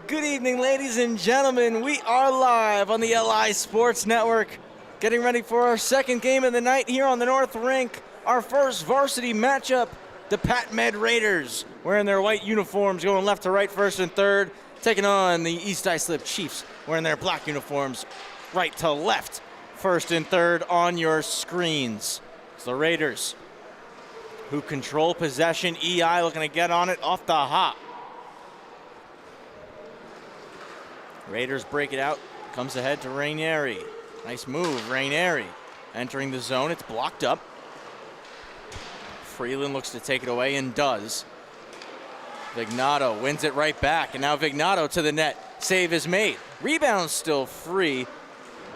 Good evening, ladies and gentlemen. We are live on the LI Sports Network, getting ready for our second game of the night here on the North Rink. Our first varsity matchup, the Pat Med Raiders, wearing their white uniforms, going left to right, first and third, taking on the East Islip Chiefs, wearing their black uniforms, right to left, first and third on your screens. It's the Raiders who control possession. EI looking to get on it off the hop. Raiders break it out, comes ahead to Rainieri. Nice move, Rainieri. Entering the zone, it's blocked up. Freeland looks to take it away and does. Vignato wins it right back, and now Vignato to the net. Save is made. Rebound still free.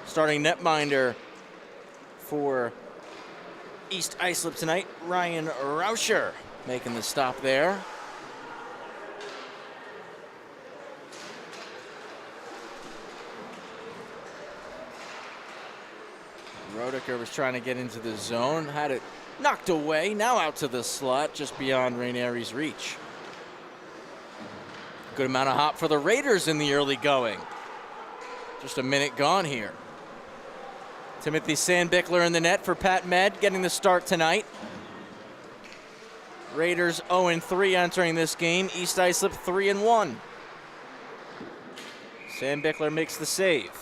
Starting netminder for East Islip tonight, Ryan Rauscher making the stop there. Roediger was trying to get into the zone, had it knocked away, now out to the slot, just beyond Rainieri's reach. Good amount of hop for the Raiders in the early going. Just a minute gone here. Timothy Sandbickler in the net for Pat Med, getting the start tonight. Raiders 0-3 entering this game, East Islip 3-1. Sandbickler makes the save.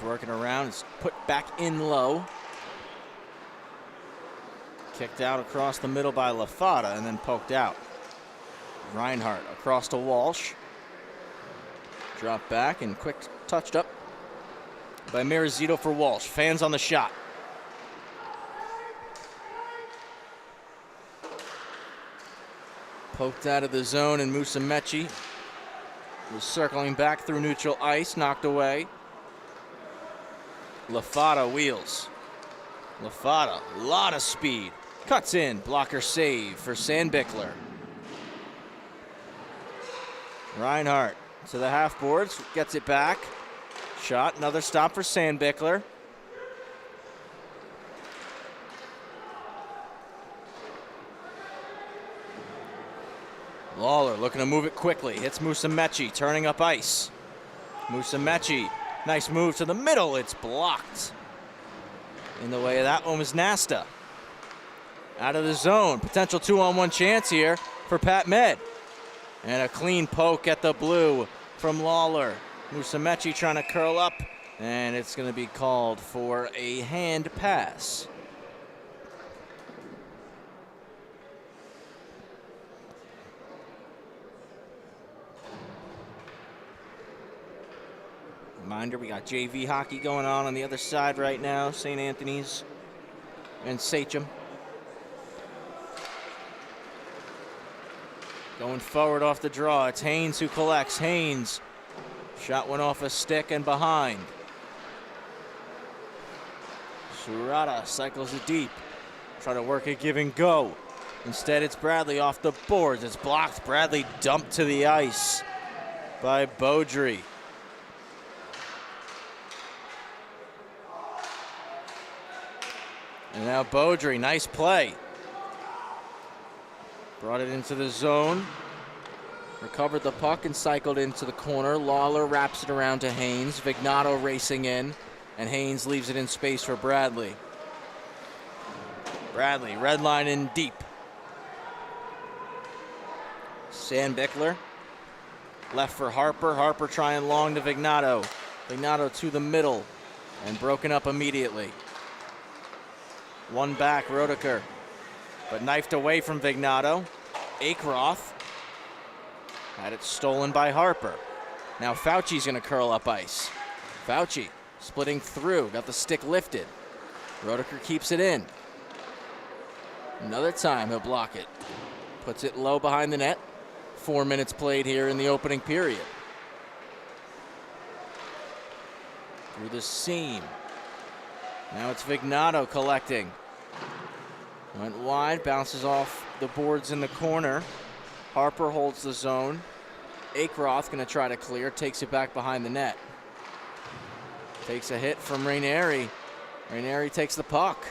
Working around, it's put back in low. Kicked out across the middle by LaFata and then poked out. Reinhardt across to Walsh. Dropped back and quick touched up by Mirazito for Walsh. Fans on the shot. Poked out of the zone, and Musumeci was circling back through neutral ice, knocked away. LaFata wheels. LaFata, a lot of speed. Cuts in, blocker save for Sandbickler. Reinhardt to the half boards, gets it back. Shot, another stop for Sandbickler. Lawler looking to move it quickly. Hits Musumeci, turning up ice. Musumeci. Nice move to the middle. It's blocked. In the way of that one was Nasta. Out of the zone. Potential 2-on-1 chance here for Pat Med. And a clean poke at the blue from Lawler. Musumeci trying to curl up. And it's going to be called for a hand pass. Reminder, we got JV hockey going on the other side right now. St. Anthony's and Sachem. Going forward off the draw, it's Haynes who collects. Haynes, shot went off a stick and behind. Surata cycles it deep. Try to work a give and go. Instead, it's Bradley off the boards. It's blocked. Bradley dumped to the ice by Beaudry. And now Beaudry, nice play. Brought it into the zone. Recovered the puck and cycled into the corner. Lawler wraps it around to Haynes. Vignato racing in, and Haynes leaves it in space for Bradley. Bradley, red line in deep. Sandbickler, left for Harper. Harper trying long to Vignato. Vignato to the middle, and broken up immediately. One back, Roediger, but knifed away from Vignato. Akroth had it stolen by Harper. Now Fauci's going to curl up ice. Fauci splitting through, got the stick lifted. Roediger keeps it in. Another time he'll block it. Puts it low behind the net. 4 minutes played here in the opening period. Through the seam. Now it's Vignato collecting. Went wide, bounces off the boards in the corner. Harper holds the zone. Akroth gonna try to clear, takes it back behind the net. Takes a hit from Rainieri. Rainieri takes the puck.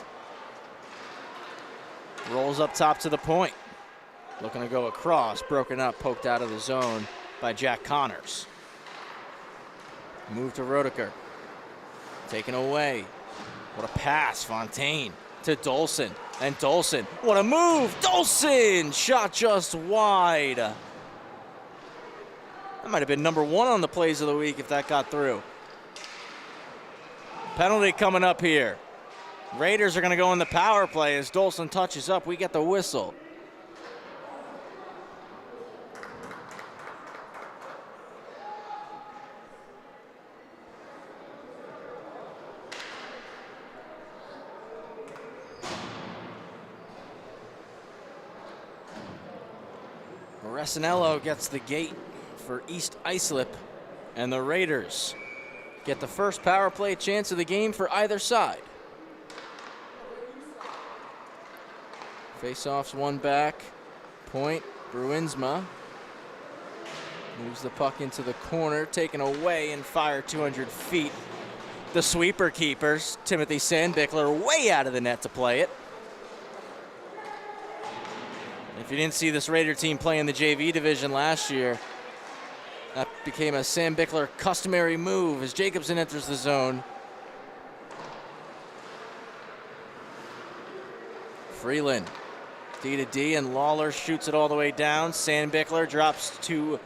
Rolls up top to the point. Looking to go across, broken up, poked out of the zone by Jack Connors. Move to Roediger. Taken away. What a pass, Fontaine to Dolson. And Dolson, what a move! Dolson! Shot just wide. That might have been number 1 on the plays of the week if that got through. Penalty coming up here. Raiders are going to go in the power play as Dolson touches up. We get the whistle. Resinello gets the gate for East Islip, and the Raiders get the first power play chance of the game for either side. Face-offs one back. Point, Bruinsma moves the puck into the corner, taken away and fired 200 feet. The sweeper keepers, Timothy Sandbickler, way out of the net to play it. If you didn't see this Raider team play in the JV division last year, that became a Sandbickler customary move as Jacobson enters the zone. Freeland, D to D, and Lawler shoots it all the way down. Sandbickler drops to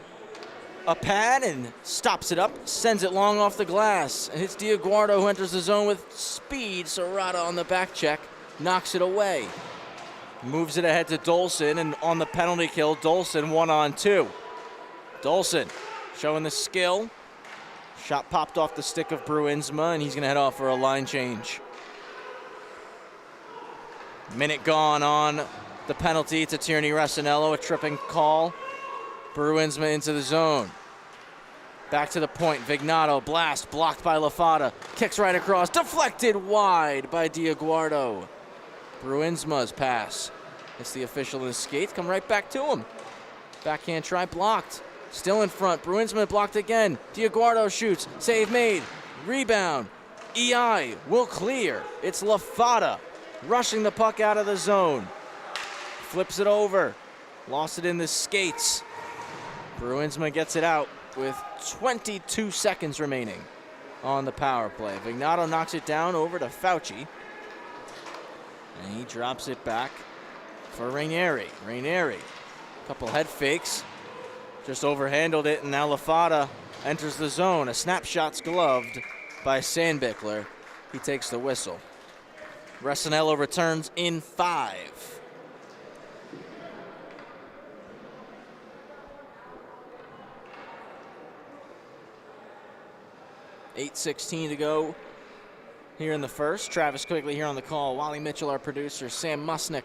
a pad and stops it up, sends it long off the glass, and hits Diaguardo, who enters the zone with speed. Serrata on the back check, knocks it away. Moves it ahead to Dolson, and on the penalty kill, Dolson 1-on-2. Dolson showing the skill. Shot popped off the stick of Bruinsma, and he's going to head off for a line change. Minute gone on the penalty to Tierney Resinello, a tripping call. Bruinsma into the zone. Back to the point, Vignato, blast, blocked by Lafada. Kicks right across, deflected wide by Diaguardo. Bruinsma's pass. It's the official in his skates, come right back to him. Backhand try, blocked. Still in front, Bruinsma blocked again. Diaguardo shoots, save made, rebound. EI will clear. It's Lafada rushing the puck out of the zone. Flips it over, lost it in the skates. Bruinsma gets it out with 22 seconds remaining on the power play. Vignato knocks it down over to Fauci. And he drops it back for Rainieri. Rainieri, a couple head fakes, just overhandled it, and now Lafada enters the zone. A snapshot's gloved by Sandbickler. He takes the whistle. Resinello returns in 5. .8:16 to go here in the first. Travis Quigley here on the call. Wally Mitchell, our producer. Sam Musnick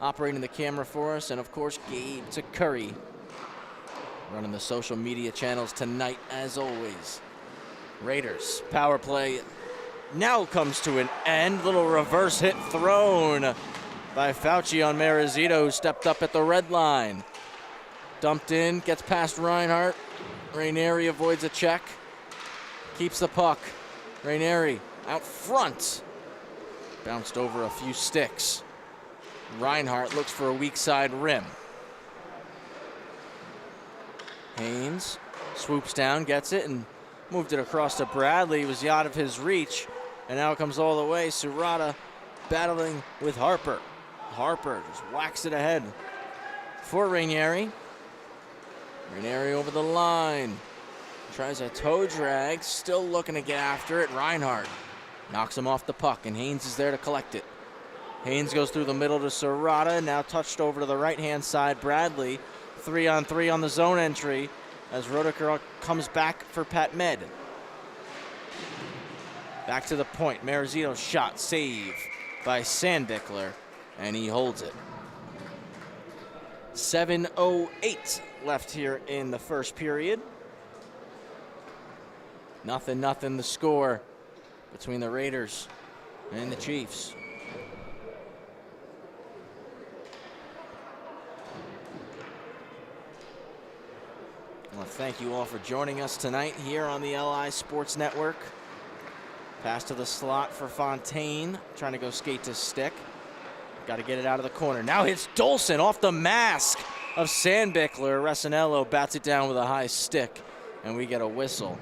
operating the camera for us. And, of course, Gabe Curry running the social media channels tonight, as always. Raiders power play now comes to an end. Little reverse hit thrown by Fauci on Marizito, who stepped up at the red line. Dumped in, gets past Reinhart. Rainieri avoids a check. Keeps the puck. Rainieri out front. Bounced over a few sticks. Reinhart looks for a weak side rim. Haynes swoops down, gets it, and moved it across to Bradley. It was out of his reach, and now it comes all the way. Serrata battling with Harper. Harper just whacks it ahead for Rainieri. Rainieri over the line. Tries a toe drag, still looking to get after it. Reinhart knocks him off the puck, and Haynes is there to collect it. Haynes goes through the middle to Serrata, now touched over to the right-hand side. Bradley, 3-on-3 on the zone entry as Roediger comes back for Pat Med. Back to the point. Marizito's shot, save by Sandbickler, and he holds it. 7:08 left here in the first period. 0-0 the score between the Raiders and the Chiefs. Well, thank you all for joining us tonight here on the LI Sports Network. Pass to the slot for Fontaine, trying to go skate to stick. Got to get it out of the corner. Now hits Dolson off the mask of Sandbickler. Resinello bats it down with a high stick, and we get a whistle.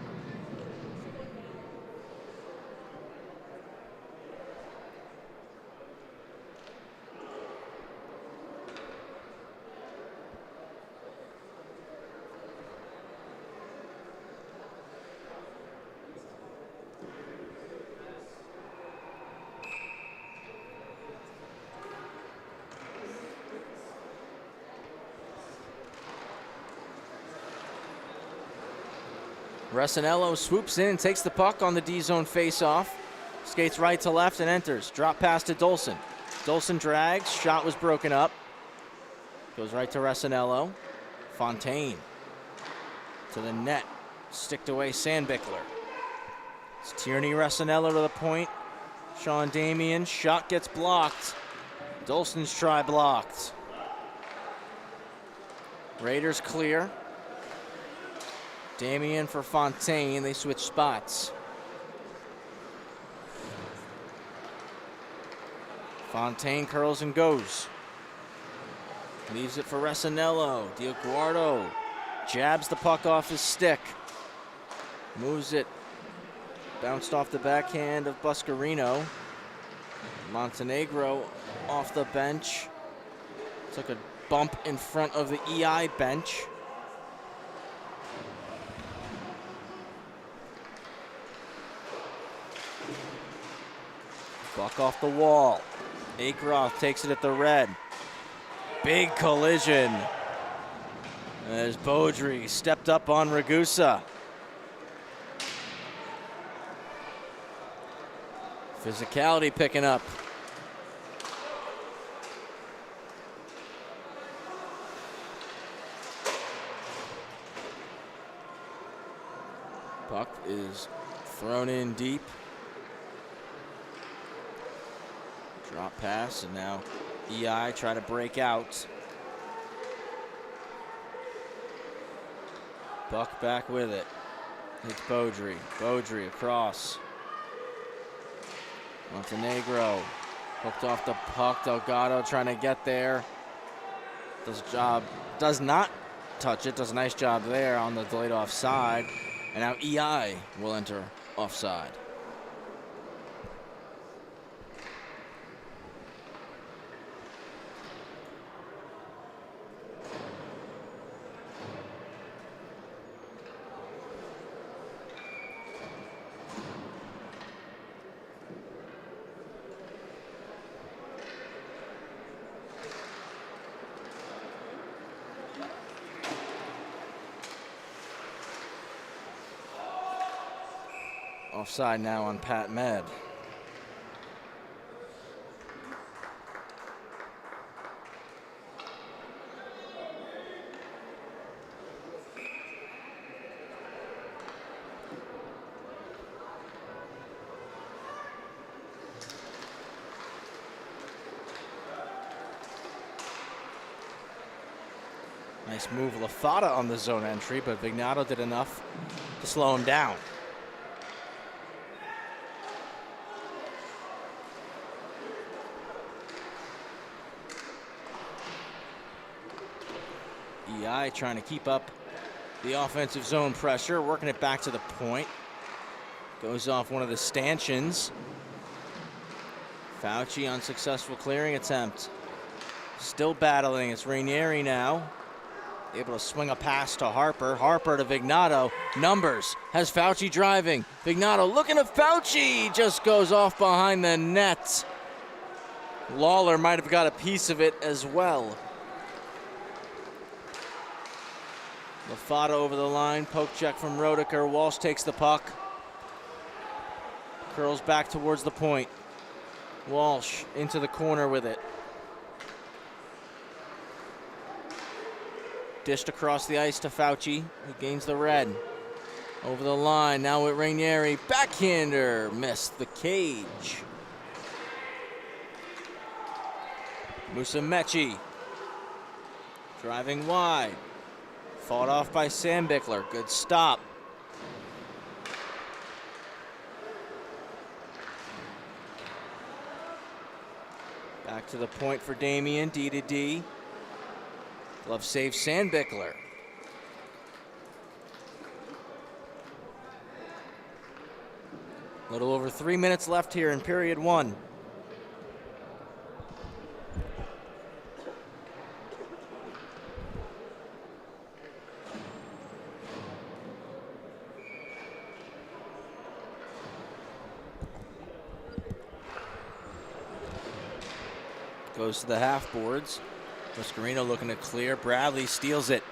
Resinello swoops in and takes the puck on the D-zone face-off. Skates right to left and enters. Drop pass to Dolson. Dolson drags. Shot was broken up. Goes right to Resinello. Fontaine to the net. Sticked away Sandbickler. It's Tierney Resinello to the point. Sean Damian. Shot gets blocked. Dolson's try blocked. Raiders clear. Damian for Fontaine. They switch spots. Fontaine curls and goes. Leaves it for Resinello. Diaguardo jabs the puck off his stick. Moves it. Bounced off the backhand of Buscarino. Montenegro off the bench. Took a bump in front of the EI bench. Buck off the wall. Akeroth takes it at the red. Big collision. As Beaudry stepped up on Ragusa. Physicality picking up. Puck is thrown in deep. Drop pass, and now EI try to break out. Buck back with it. It's Beaudry. Beaudry across. Montenegro hooked off the puck. Delgado trying to get there. Does not touch it. Does a nice job there on the delayed offside. And now EI will enter offside. Offside now on Pat Med. Nice move, Lafata on the zone entry, but Vignato did enough to slow him down. EI trying to keep up the offensive zone pressure, working it back to the point. Goes off one of the stanchions. Fauci unsuccessful clearing attempt. Still battling, it's Ranieri now. Able to swing a pass to Harper. Harper to Vignato. Numbers has Fauci driving. Vignato looking at Fauci. Just goes off behind the net. Lawler might have got a piece of it as well. Lafata over the line, poke check from Roediker. Walsh takes the puck. Curls back towards the point. Walsh into the corner with it. Dished across the ice to Fauci. He gains the red. Over the line, now with Ranieri. Backhander, missed the cage. Musumeci driving wide. Fought off by Sandbickler. Good stop. Back to the point for Damien, D to D. Glove save Sandbickler. A little over 3 minutes left here in period one. Goes to the half boards. Mascarino looking to clear. Bradley steals it.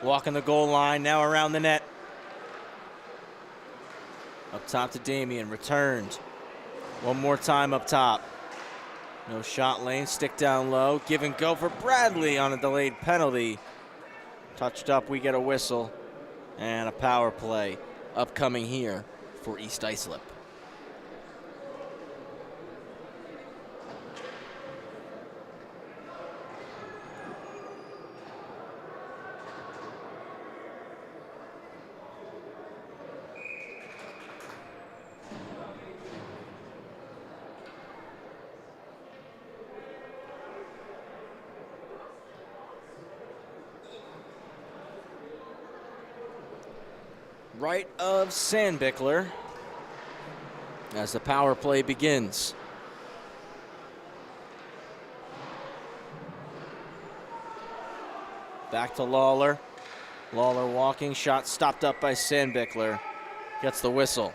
Walking the goal line, now around the net. Up top to Damien, returned. One more time up top. No shot lane, stick down low. Give and go for Bradley on a delayed penalty. Touched up, we get a whistle. And a power play upcoming here for East Islip. Right of Sandbickler as the power play begins. Back to Lawler. Lawler walking, shot stopped up by Sandbickler. Gets the whistle.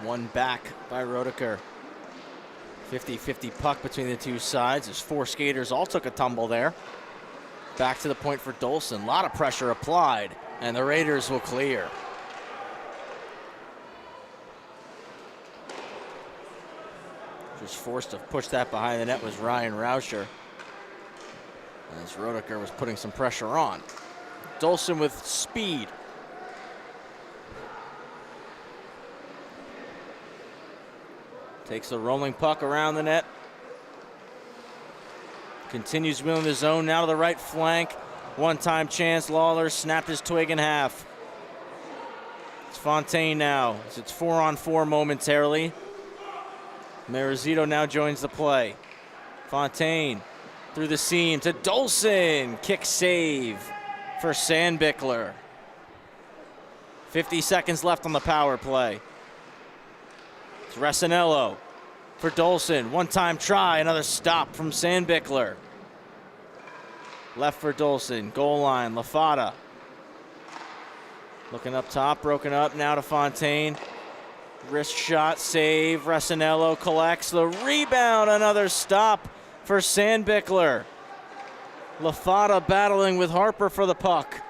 One back by Rodeker. 50-50 puck between the two sides as four skaters all took a tumble there. Back to the point for Dolson. A lot of pressure applied, and the Raiders will clear. Just forced to push that behind the net was Ryan Rauscher, as Rodeker was putting some pressure on. Dolson with speed. Takes the rolling puck around the net. Continues wheeling the zone, now to the right flank. One-time chance, Lawler snapped his twig in half. It's Fontaine now, as it's 4-on-4 momentarily. Marizito now joins the play. Fontaine through the seam to Dolson. Kick save for Sandbickler. 50 seconds left on the power play. It's Resinello for Dolson. One-time try, another stop from Sandbickler. Left for Dolson, goal line, LaFata. Looking up top, broken up, now to Fontaine. Wrist shot, save, Resinello collects the rebound, another stop for Sandbickler. LaFata battling with Harper for the puck.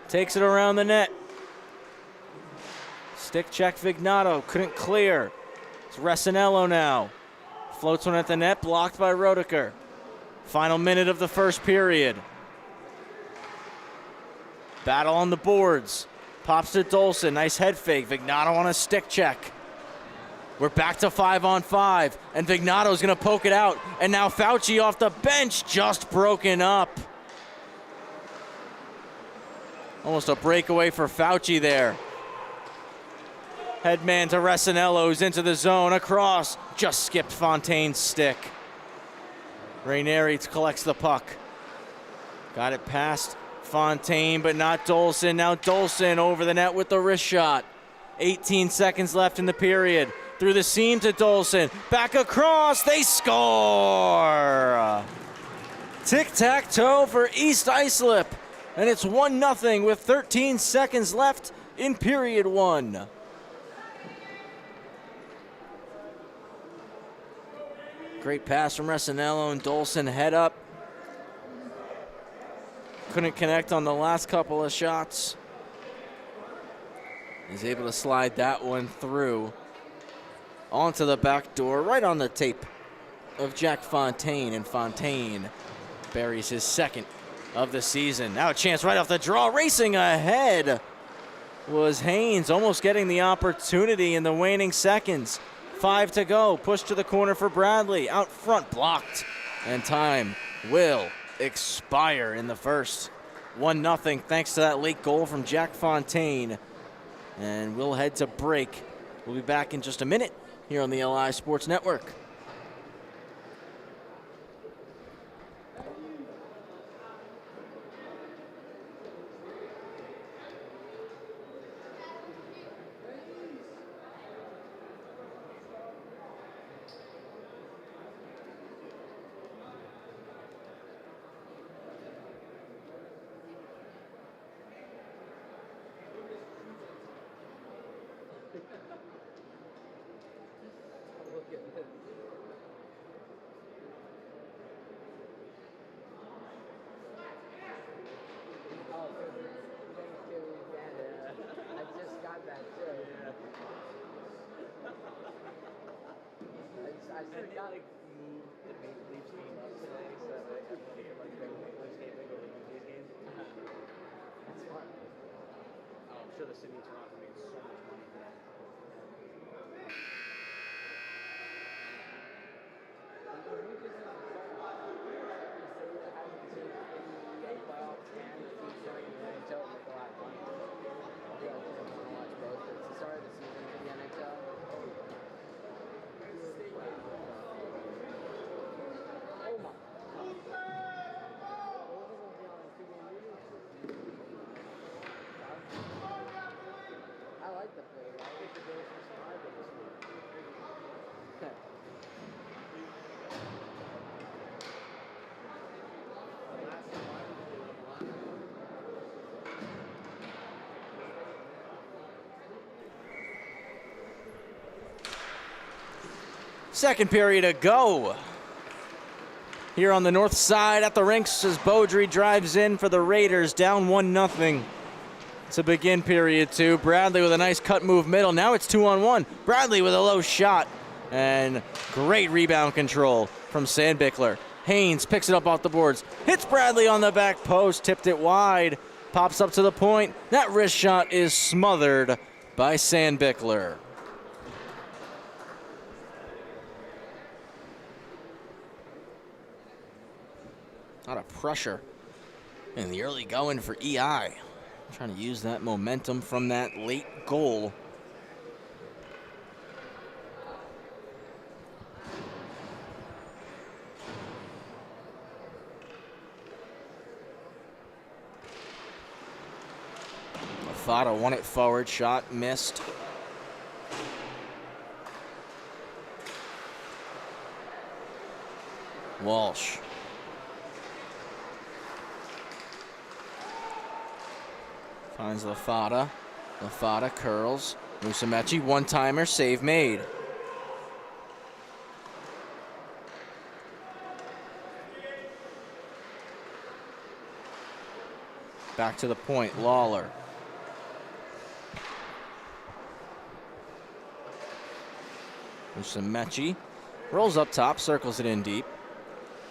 Takes it around the net. Stick check Vignato, couldn't clear. It's Resinello now. Floats one at the net, blocked by Rodeker. Final minute of the first period. Battle on the boards. Pops to Dolson, nice head fake. Vignato on a stick check. We're back to 5-on-5, and Vignato's gonna poke it out. And now Fauci off the bench, just broken up. Almost a breakaway for Fauci there. Headman to Resinello, who's into the zone, across, just skipped Fontaine's stick. Rainieri collects the puck. Got it past Fontaine, but not Dolson. Now Dolson over the net with the wrist shot. 18 seconds left in the period. Through the seam to Dolson, back across, they score! Tic-tac-toe for East Islip, and it's 1-0 with 13 seconds left in period one. Great pass from Resinello, and Dolson head up. Couldn't connect on the last couple of shots. He's able to slide that one through onto the back door, right on the tape of Jack Fontaine, and Fontaine buries his second of the season. Now a chance right off the draw, racing ahead was Haynes, almost getting the opportunity in the waning seconds. 5 to go, push to the corner for Bradley, out front, blocked, and time will expire in the first. 1-0 thanks to that late goal from Jack Fontaine, and we'll head to break. We'll be back in just a minute here on the LI Sports Network. Second period to go here on the north side at the rinks as Beaudry drives in for the Raiders, down 1-0 to begin period 2. Bradley with a nice cut move middle. Now it's 2-on-1. Bradley with a low shot and great rebound control from Sandbickler. Haynes picks it up off the boards, hits Bradley on the back post, tipped it wide, pops up to the point. That wrist shot is smothered by Sandbickler. A lot of pressure in the early going for EI. Trying to use that momentum from that late goal. Lafata won it forward, shot missed. Walsh. Finds Lafata. Lafata curls. Musumeci, one-timer, save made. Back to the point, Lawler. Musumeci rolls up top, circles it in deep.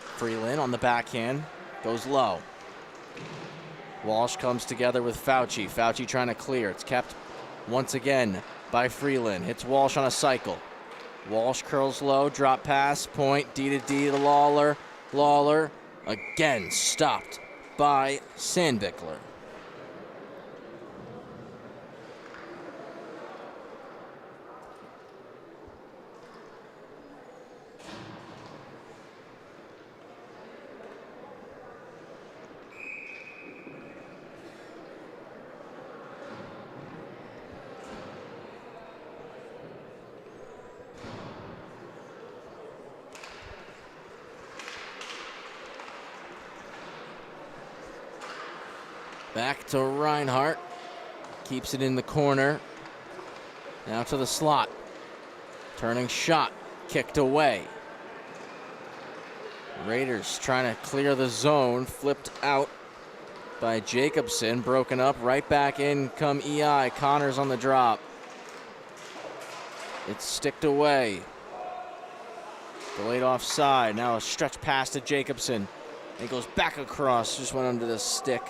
Freeland on the backhand, goes low. Walsh comes together with Fauci. Fauci trying to clear. It's kept once again by Freeland. Hits Walsh on a cycle. Walsh curls low, drop pass, point, D to D to Lawler. Lawler again stopped by Sandbickler. Back to Reinhardt. Keeps it in the corner. Now to the slot. Turning shot. Kicked away. Raiders trying to clear the zone. Flipped out by Jacobson. Broken up. Right back in come EI. Connors on the drop. It's sticked away. Delayed offside. Now a stretch pass to Jacobson. It goes back across. Just went under the stick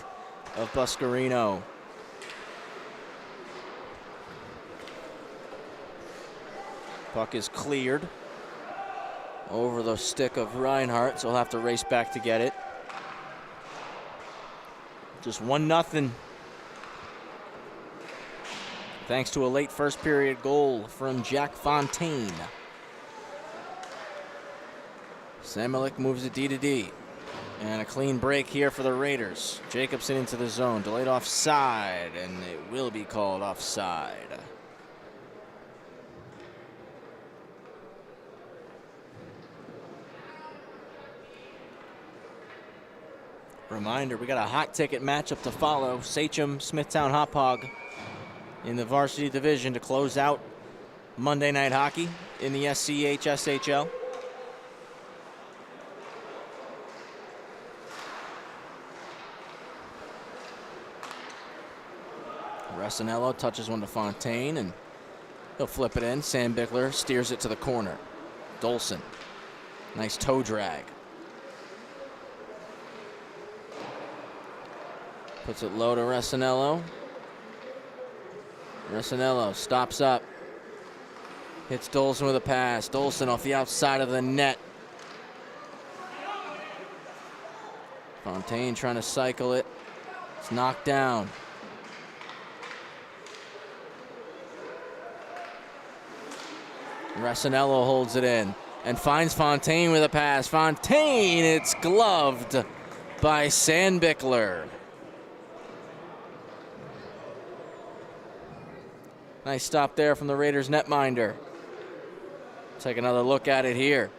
of Buscarino. Puck is cleared over the stick of Reinhardt, so he'll have to race back to get it. Just 1-0. Thanks to a late first period goal from Jack Fontaine. Samelik moves it D-to-D. And a clean break here for the Raiders. Jacobson into the zone. Delayed offside, and it will be called offside. Reminder, we got a hot ticket matchup to follow. Sachem, Smithtown Hop Hog in the varsity division to close out Monday Night Hockey in the SCHSHL. Resinello touches one to Fontaine, and he'll flip it in. Sam Bickler steers it to the corner. Dolson, nice toe drag. Puts it low to Resinello. Resinello stops up. Hits Dolson with a pass. Dolson off the outside of the net. Fontaine trying to cycle it. It's knocked down. Resinello holds it in and finds Fontaine with a pass. Fontaine, it's gloved by Sandbickler. Nice stop there from the Raiders netminder. Take another look at it here.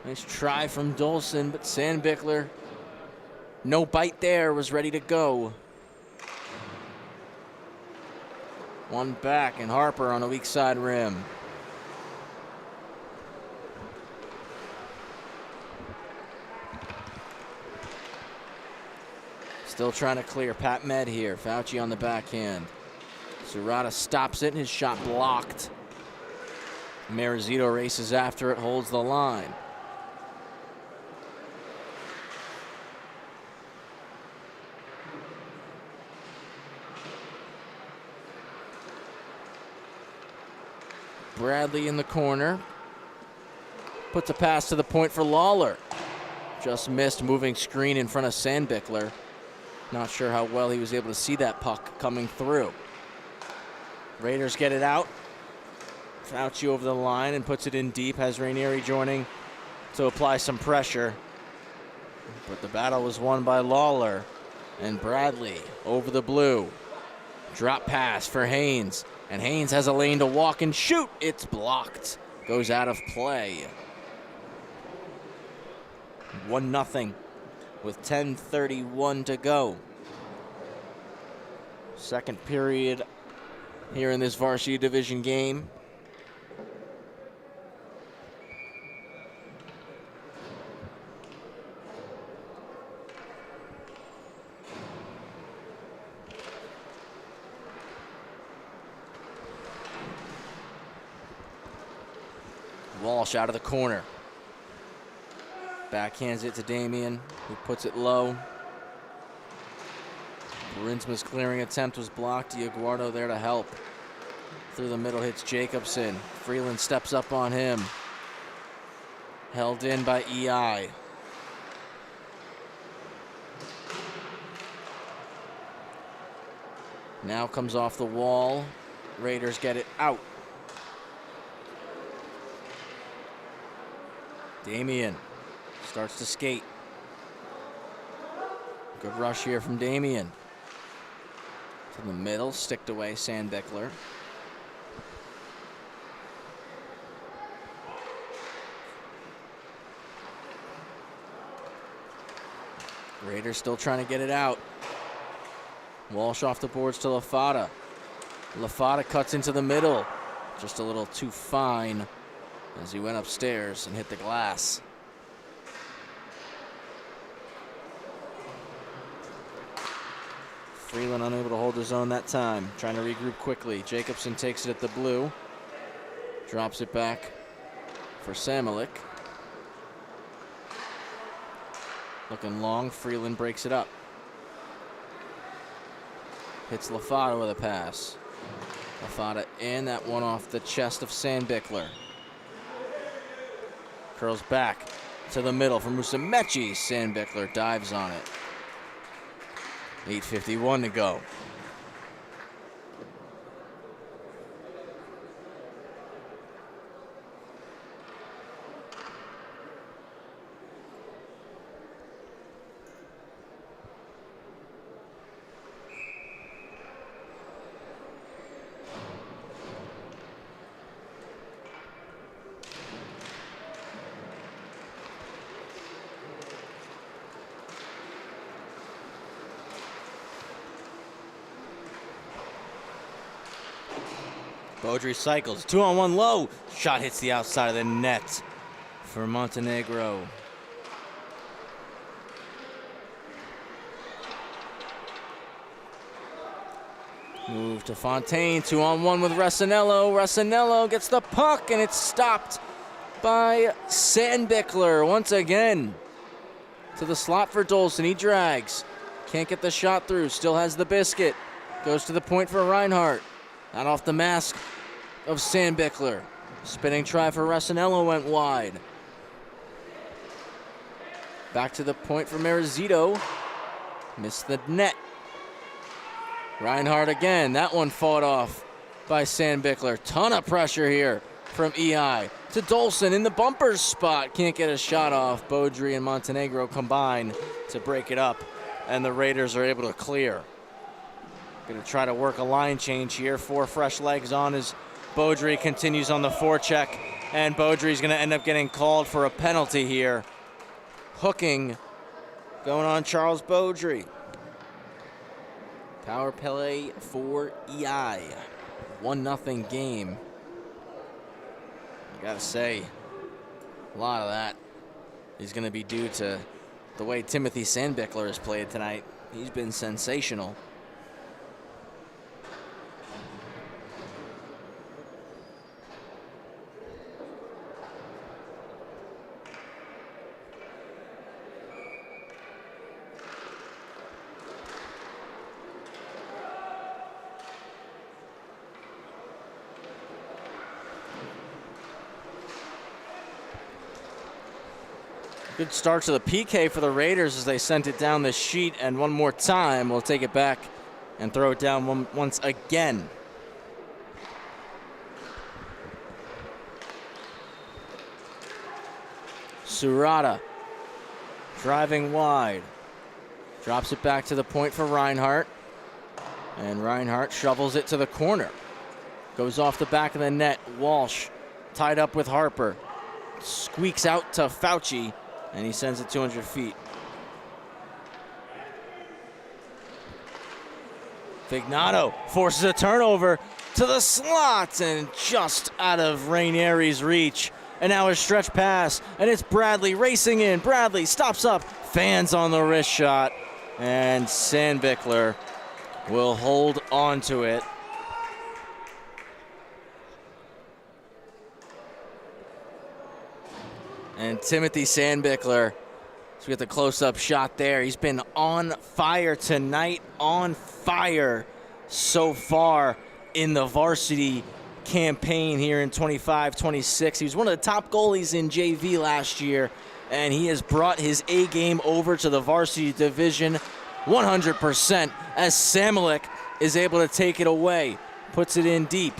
Nice try from Dolson, but Sandbickler, no bite there, was ready to go. One back, and Harper on the weak side rim. Still trying to clear. Pat Med here. Fauci on the backhand. Serrata stops it, and his shot blocked. Marizito races after it, holds the line. Bradley in the corner. Puts a pass to the point for Lawler. Just missed, moving screen in front of Sandbickler. Not sure how well he was able to see that puck coming through. Raiders get it out. Fauci over the line and puts it in deep. Has Rainieri joining to apply some pressure. But the battle was won by Lawler. And Bradley over the blue. Drop pass for Haynes. And Haynes has a lane to walk and shoot. It's blocked. Goes out of play. 1-0 with 10:31 to go. Second period here in this varsity division game. Walsh out of the corner. Backhands it to Damien, who puts it low. Rinsma's clearing attempt was blocked. Iaguardo there to help. Through the middle hits Jacobson. Freeland steps up on him. Held in by EI. Now comes off the wall. Raiders get it out. Damien starts to skate. Good rush here from Damien. To the middle, sticked away Sandbickler. Raiders still trying to get it out. Walsh off the boards to Lafata. Lafata cuts into the middle. Just a little too fine as he went upstairs and hit the glass. Freeland unable to hold his own that time. Trying to regroup quickly. Jacobson takes it at the blue. Drops it back for Samolik. Looking long. Freeland breaks it up. Hits Lafada with a pass. Lafada in. That one off the chest of Sandbichler. Curls back to the middle for Musumeci. Sandbichler dives on it. 8:51 to go. Beaudry cycles, 2-on-1 low. Shot hits the outside of the net for Montenegro. Move to Fontaine, 2-on-1 with Resinello. Resinello gets the puck and it's stopped by Sandbichler once again. To the slot for Dolson, he drags. Can't get the shot through, still has the biscuit. Goes to the point for Reinhardt. Not off the mask of Sandbichler. Spinning try for Resinello went wide. Back to the point for Marizito. Missed the net. Reinhardt again. That one fought off by Sandbichler. Ton of pressure here from EI. To Dolson in the bumpers spot. Can't get a shot off. Beaudry and Montenegro combine to break it up. And the Raiders are able to clear. Going to try to work a line change here. 4 fresh legs on as Beaudry continues on the forecheck. And Beaudry's going to end up getting called for a penalty here. Hooking going on Charles Beaudry. Power play for EI. 1-0 game. I got to say, a lot of that is going to be due to the way Timothy Sandbichler has played tonight. He's been sensational. Good start to the PK for the Raiders as they sent it down the sheet, and one more time we'll take it back and throw it down once again. Surata driving wide. Drops it back to the point for Reinhardt. And Reinhardt shovels it to the corner. Goes off the back of the net. Walsh tied up with Harper. Squeaks out to Fauci. And he sends it 200 feet. Vignato forces a turnover to the slot and just out of Rainieri's reach. And now a stretch pass, and it's Bradley racing in. Bradley stops up, fans on the wrist shot, and Sandbichler will hold on to it. And Timothy Sandbichler, so we get the close-up shot there. He's been on fire tonight, on fire so far in the varsity campaign here in 25-26. He was one of the top goalies in JV last year, and he has brought his A game over to the varsity division 100% as Samolik is able to take it away, puts it in deep.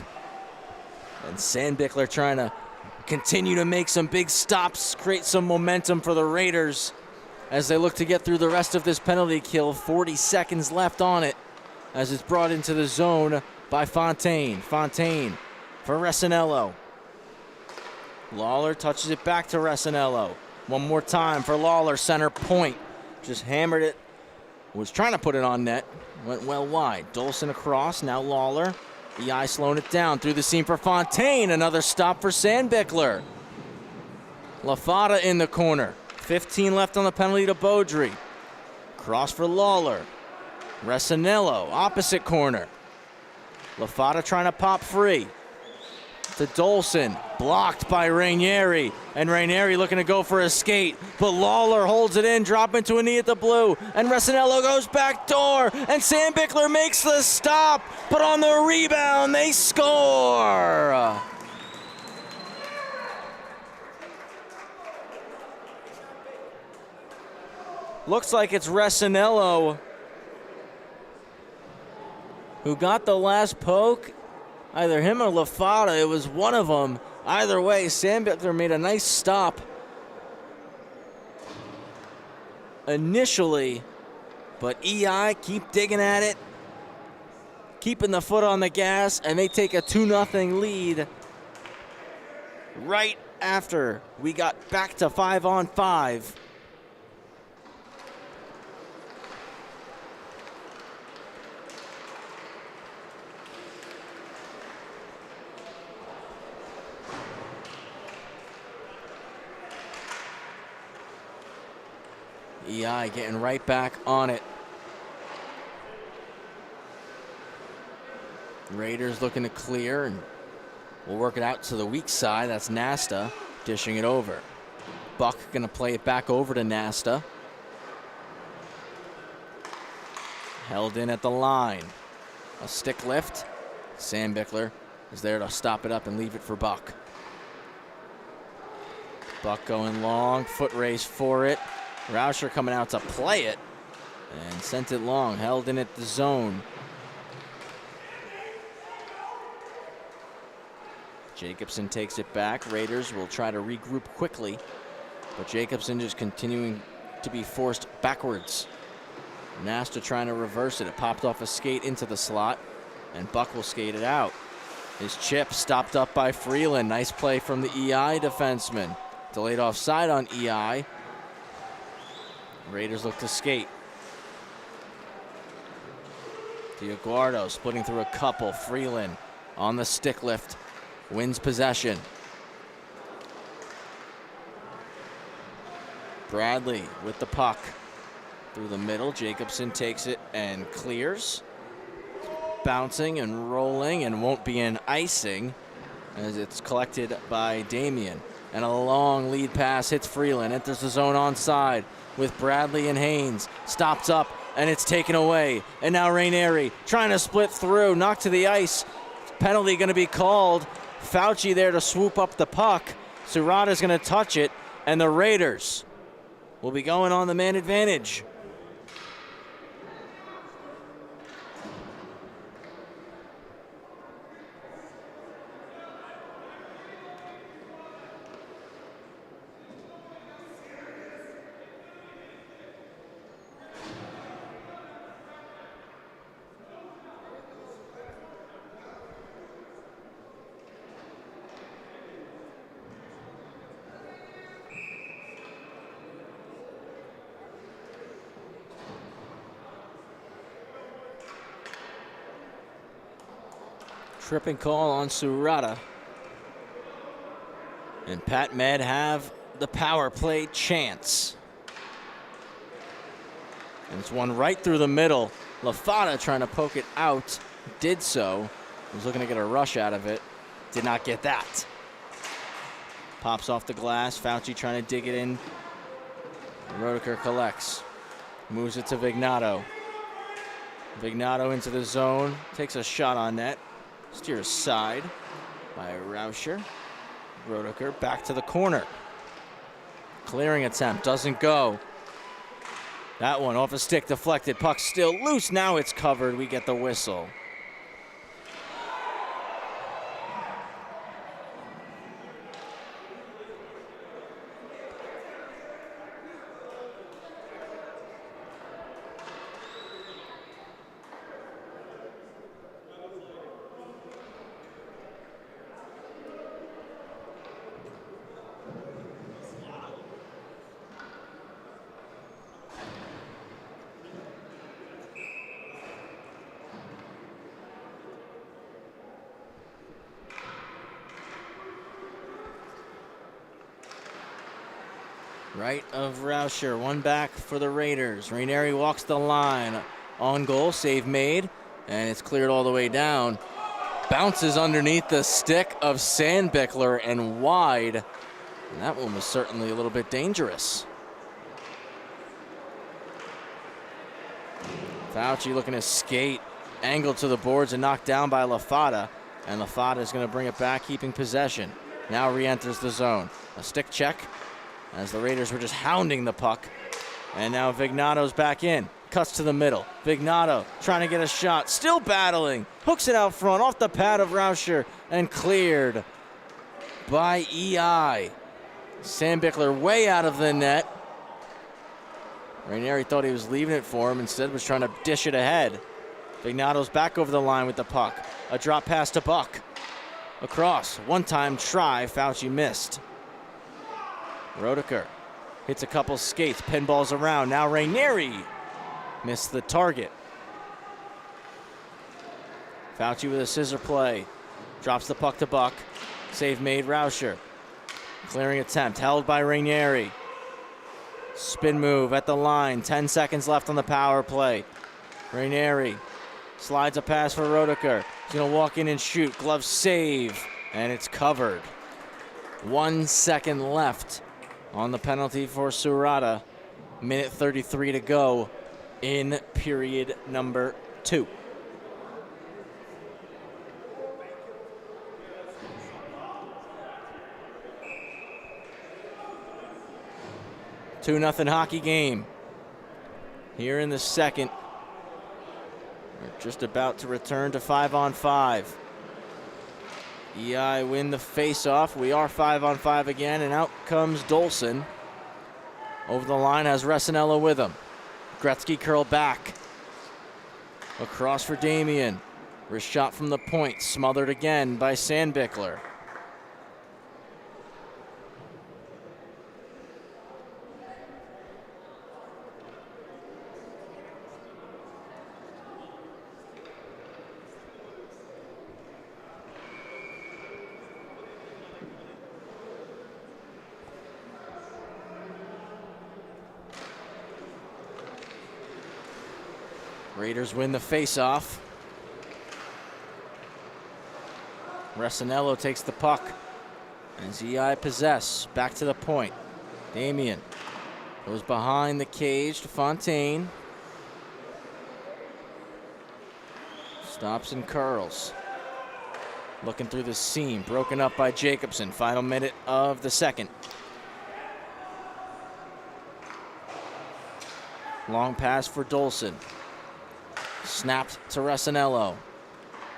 And Sandbichler trying to continue to make some big stops, create some momentum for the Raiders as they look to get through the rest of this penalty kill. 40 seconds left on it as it's brought into the zone by Fontaine. Fontaine for Resinello. Lawler touches it back to Resinello. One more time for Lawler, center point. Just hammered it. Was trying to put it on net. Went well wide. Dolson across, now Lawler. EI slowing it down through the seam for Fontaine. Another stop for Sandbichler. Lafada in the corner. 15 left on the penalty to Beaudry. Cross for Lawler. Resinello, opposite corner. LaFata trying to pop free. To Dolson, blocked by Rainieri, and Rainieri looking to go for a skate, but Lawler holds it in, drop into a knee at the blue, and Resinello goes back door, and Sam Bickler makes the stop, but on the rebound, they score! Looks like it's Resinello who got the last poke. Either him or LaFata, it was one of them. Either way, Sam Bickler made a nice stop initially, but EI keep digging at it, keeping the foot on the gas, and they take a 2-0 lead right after we got back to 5-on-5. EI getting right back on it. Raiders looking to clear, and we'll work it out to the weak side. That's Nasta dishing it over. Buck gonna play it back over to Nasta. Held in at the line. A stick lift. Sam Bickler is there to stop it up and leave it for Buck. Buck going long, foot race for it. Rauscher coming out to play it and sent it long, held in at the zone. Jacobson takes it back. Raiders will try to regroup quickly, but Jacobson just continuing to be forced backwards. Nasta trying to reverse it. It popped off a skate into the slot, and Buck will skate it out. His chip stopped up by Freeland. Nice play from the EI defenseman. Delayed offside on EI. Raiders look to skate. Diaguardo splitting through a couple. Freeland on the stick lift. Wins possession. Bradley with the puck. Through the middle. Jacobson takes it and clears. Bouncing and rolling, and won't be an icing as it's collected by Damien. And a long lead pass hits Freeland. Enters the zone onside with Bradley and Haynes. Stops up, and it's taken away. And now Rainieri trying to split through. Knocked to the ice. Penalty going to be called. Fauci there to swoop up the puck. Surata's going to touch it, and the Raiders will be going on the man advantage. Tripping call on Surata. And Pat Med have the power play chance. And it's one right through the middle. LaFata trying to poke it out. Did so. Was looking to get a rush out of it. Did not get that. Pops off the glass. Fauci trying to dig it in. Rodeker collects. Moves it to Vignato. Vignato into the zone. Takes a shot on net. Steers side by Rauscher. Rodeker back to the corner. Clearing attempt doesn't go. That one off a stick deflected. Puck still loose. Now it's covered. We get the whistle. Right of Rauscher, one back for the Raiders. Rainieri walks the line, On goal, save made, and it's cleared all the way down. Bounces underneath the stick of Sandbichler and wide. And that one was certainly a little bit dangerous. Fauci looking to skate, angled to the boards and knocked down by Lafada. And Lafada is going to bring it back, keeping possession. Now re-enters the zone. A stick check as the Raiders were just hounding the puck. And now Vignato's back in. Cuts to the middle. Vignato trying to get a shot. Still battling. Hooks it out front off the pad of Rauscher and cleared by EI. Sandbichler way out of the net. Ranieri thought he was leaving it for him. Instead was trying to dish it ahead. Vignato's back over the line with the puck. A drop pass to Buck. Across. One-time try. Fauci missed. Roediker hits a couple skates. Pinballs around. Now Ranieri missed the target. Fauci with a scissor play. Drops the puck to Buck. Save made. Rauscher. Clearing attempt. Held by Ranieri. Spin move at the line. 10 seconds left on the power play. Ranieri slides a pass for Roediker. He's going to walk in and shoot. Glove save. And it's covered. 1 second left on the penalty for Surata. Minute 33 to go in period number 2. Two nothing hockey game. Here in the second. We're just about to return to 5-on-5. EI win the face-off. We are 5-on-5 again, and out comes Dolson. Over the line has Resinello with him. Gretzky curl back. Across for Damien. Wrist shot from the point, smothered again by Sandbichler. Raiders win the face-off. Resinello takes the puck. As EI possess. Back to the point. Damien goes behind the cage to Fontaine. Stops and curls. Looking through the seam. Broken up by Jacobson. Final minute of the second. Long pass for Dolson. Snapped to Resinello.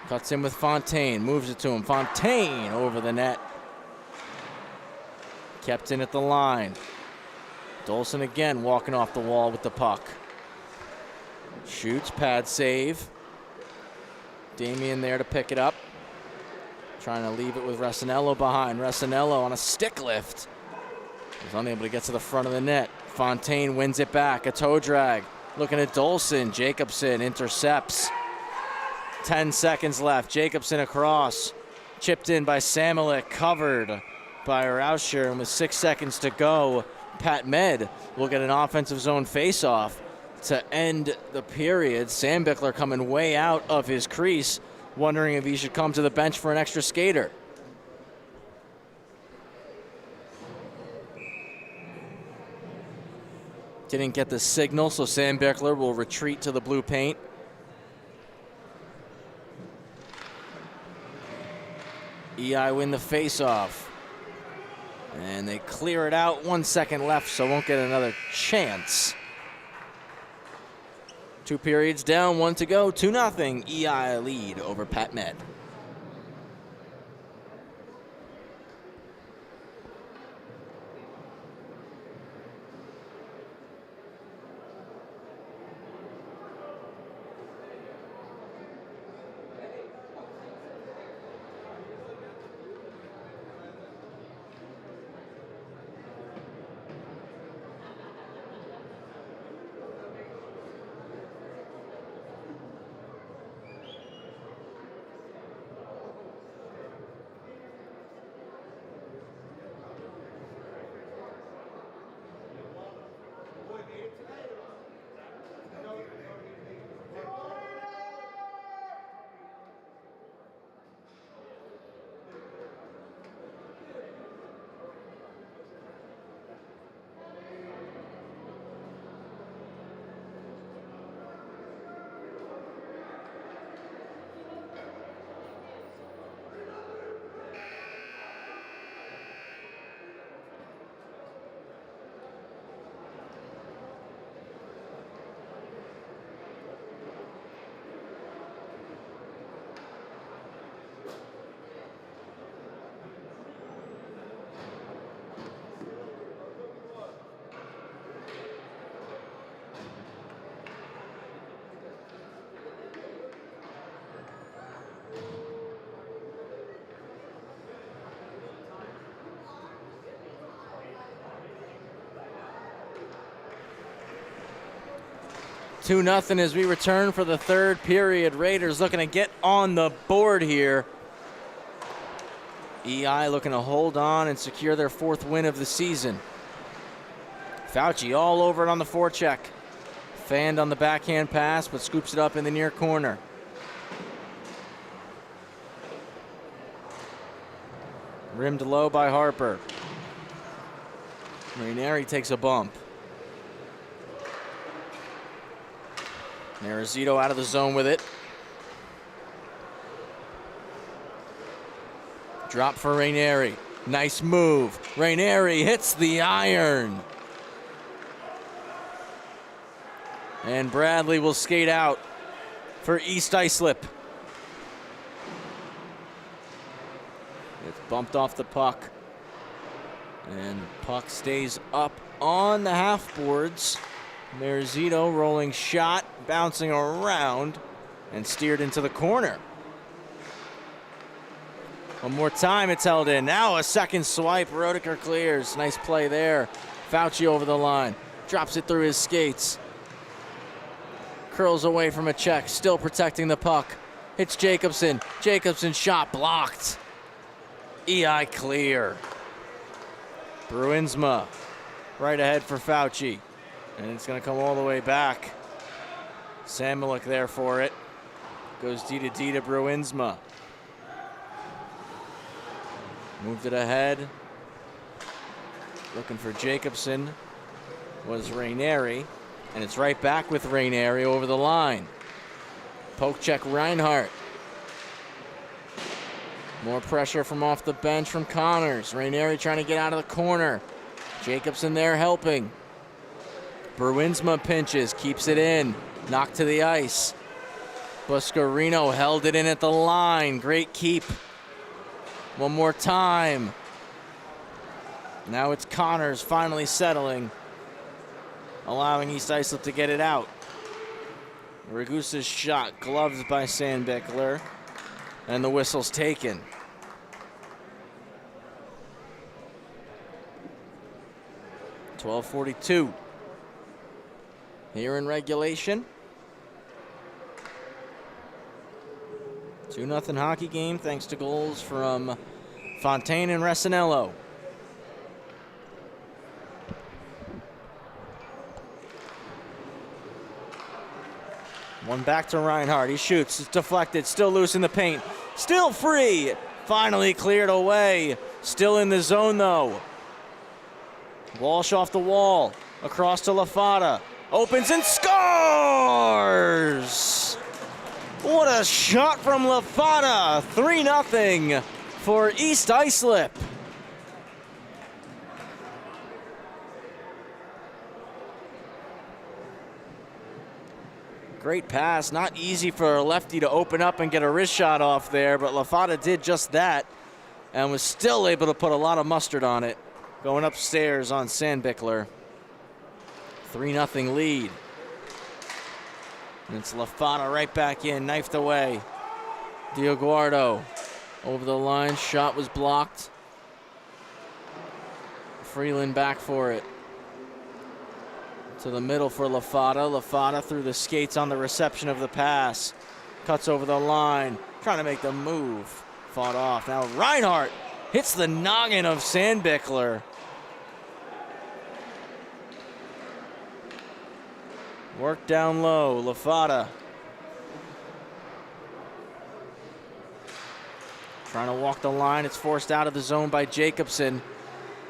Cuts in with Fontaine. Moves it to him. Fontaine over the net. Kept in at the line. Dolson again walking off the wall with the puck. Shoots. Pad save. Damien there to pick it up. Trying to leave it with Resinello behind. Resinello on a stick lift. Was unable to get to the front of the net. Fontaine wins it back. A toe drag. Looking at Dolson. Jacobson intercepts. 10 seconds left. Jacobson across. Chipped in by Samelik. Covered by Rauscher. And with 6 seconds to go, Pat Med will get an offensive zone faceoff to end the period. Sandbichler coming way out of his crease, wondering if he should come to the bench for an extra skater. Didn't get the signal, so Sandbichler will retreat to the blue paint. EI win the faceoff. And they clear it out. 1 second left, so won't get another chance. 2 periods down, 1 to go. 2-0 EI lead over Pat Med. 2-0 as we return for the third period. Raiders looking to get on the board here. EI looking to hold on and secure their 4th win of the season. Fauci all over it on the forecheck. Fanned on the backhand pass, but scoops it up in the near corner. Rimmed low by Harper. Rainieri takes a bump. Narazito out of the zone with it. Drop for Rainieri. Nice move. Rainieri hits the iron. And Bradley will skate out for East Islip. It's bumped off the puck. And puck stays up on the half boards. Marizito rolling shot, bouncing around, and steered into the corner. One more time, it's held in. Now a second swipe, Roediger clears. Nice play there. Fauci over the line. Drops it through his skates. Curls away from a check, still protecting the puck. Hits Jacobson. Jacobson shot blocked. EI clear. Bruinsma right ahead for Fauci. And it's going to come all the way back. Samulik there for it. Goes D to D to Bruinsma. Moved it ahead. Looking for Jacobson was Rainieri. And it's right back with Rainieri over the line. Poke check Reinhardt. More pressure from off the bench from Connors. Rainieri trying to get out of the corner. Jacobson there helping. Bruinsma pinches, keeps it in. Knocked to the ice. Buscarino held it in at the line. Great keep. One more time. Now it's Connors finally settling, allowing East Islip to get it out. Ragusa's shot gloved by Sandbickler, and the whistle's taken. .12:42 here in regulation. 2-0 hockey game thanks to goals from Fontaine and Resinello. One back to Reinhardt. He shoots. It's deflected. Still loose in the paint. Still free. Finally cleared away. Still in the zone, though. Walsh off the wall. Across to LaFata. Opens and scores! What a shot from LaFata. 3-0 for East Islip. Great pass. Not easy for a lefty to open up and get a wrist shot off there, but LaFata did just that and was still able to put a lot of mustard on it. Going upstairs on Sandbickler. 3-0 lead. And it's LaFata right back in, knifed away. Dioguardo over the line. Shot was blocked. Freeland back for it. To the middle for LaFata. LaFata through the skates on the reception of the pass. Cuts over the line. Trying to make the move. Fought off. Now Reinhardt hits the noggin of Sandbickler. Work down low. LaFata trying to walk the line. It's forced out of the zone by Jacobson.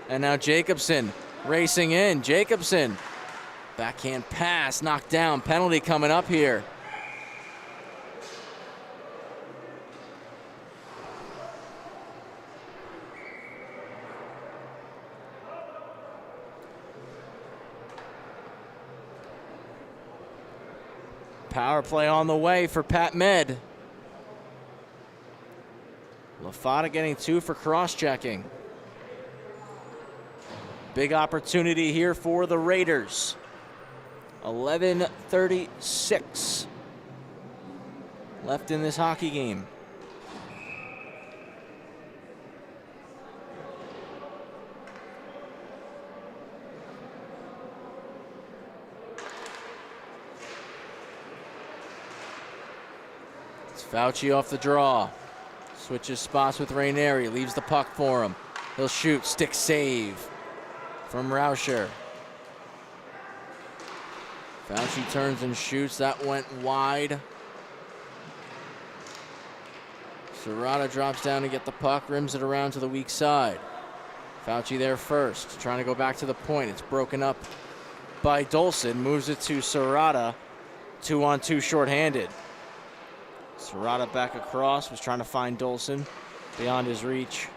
And now Jacobson racing in. Jacobson. Backhand pass, knocked down. Penalty coming up here. Power play on the way for Pat Med. LaFata getting 2 for cross-checking. Big opportunity here for the Raiders. 11:36 left in this hockey game. It's Fauci off the draw. Switches spots with Rainieri, leaves the puck for him. He'll shoot, stick save from Rauscher. Fauci turns and shoots, that went wide. Serrata drops down to get the puck, rims it around to the weak side. Fauci there first, trying to go back to the point. It's broken up by Dolson, moves it to Serrata. 2-on-2 shorthanded. Serrata back across, was trying to find Dolson beyond his reach.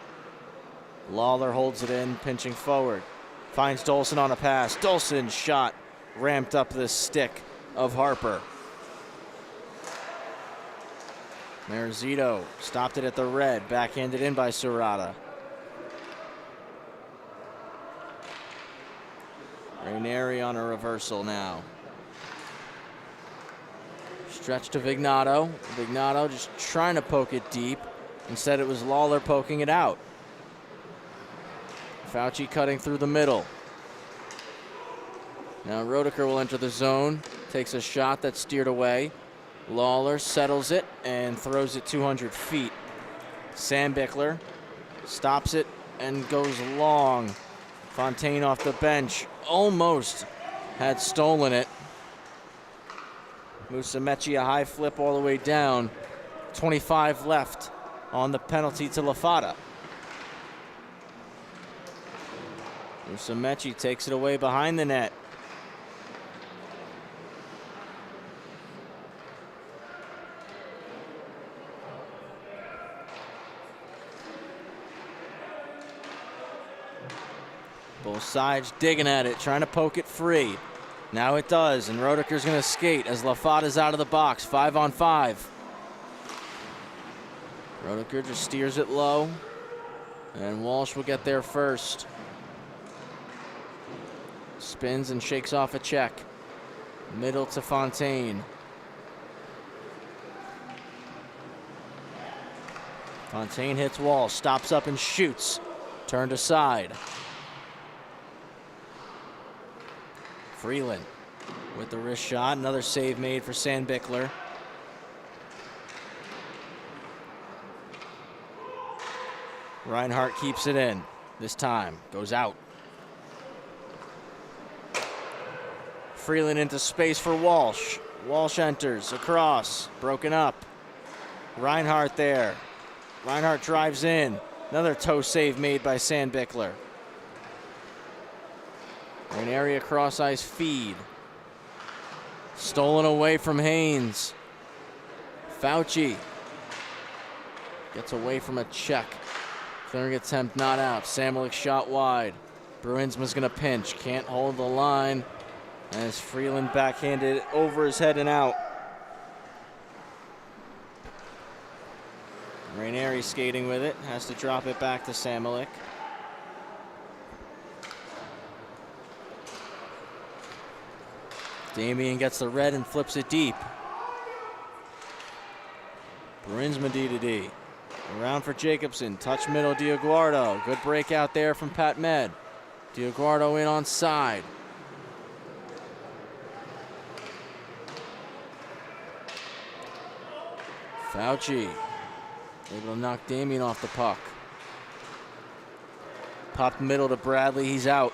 Lawler holds it in, pinching forward. Finds Dolson on a pass. Dolson's shot ramped up the stick of Harper. Marizito stopped it at the red, backhanded in by Serrata. Rainieri on a reversal now. Stretch to Vignato. Vignato just trying to poke it deep. Instead, it was Lawler poking it out. Fauci cutting through the middle. Now Roediker will enter the zone. Takes a shot that's steered away. Lawler settles it and throws it 200 feet. Sandbichler stops it and goes long. Fontaine off the bench. Almost had stolen it. Musumeci a high flip all the way down. 25 left on the penalty to Lafata. Musumeci takes it away behind the net. Both sides digging at it, trying to poke it free. Now it does, and Roediker's going to skate as Lafata's out of the box. 5-on-5. Roediker just steers it low, and Walsh will get there first. Spins and shakes off a check. Middle to Fontaine. Fontaine hits Walsh, stops up and shoots. Turned aside. Freeland with the wrist shot. Another save made for Sandbichler. Reinhart keeps it in. This time goes out. Freeland into space for Walsh. Walsh enters across. Broken up. Reinhart there. Reinhart drives in. Another toe save made by Sandbichler. An area cross ice feed. Stolen away from Haynes. Fauci gets away from a check. Clearing attempt not out. Samelik shot wide. Bruinsma's gonna pinch. Can't hold the line as Freeland backhanded over his head and out. Rainieri skating with it. Has to drop it back to Samelik. Damien gets the red and flips it deep. Bruinsma D-to-D. Around for Jacobson. Touch middle, Dioguardo. Good breakout there from Pat Med. Dioguardo in on side. Fauci able to knock Damien off the puck. Pop middle to Bradley. He's out.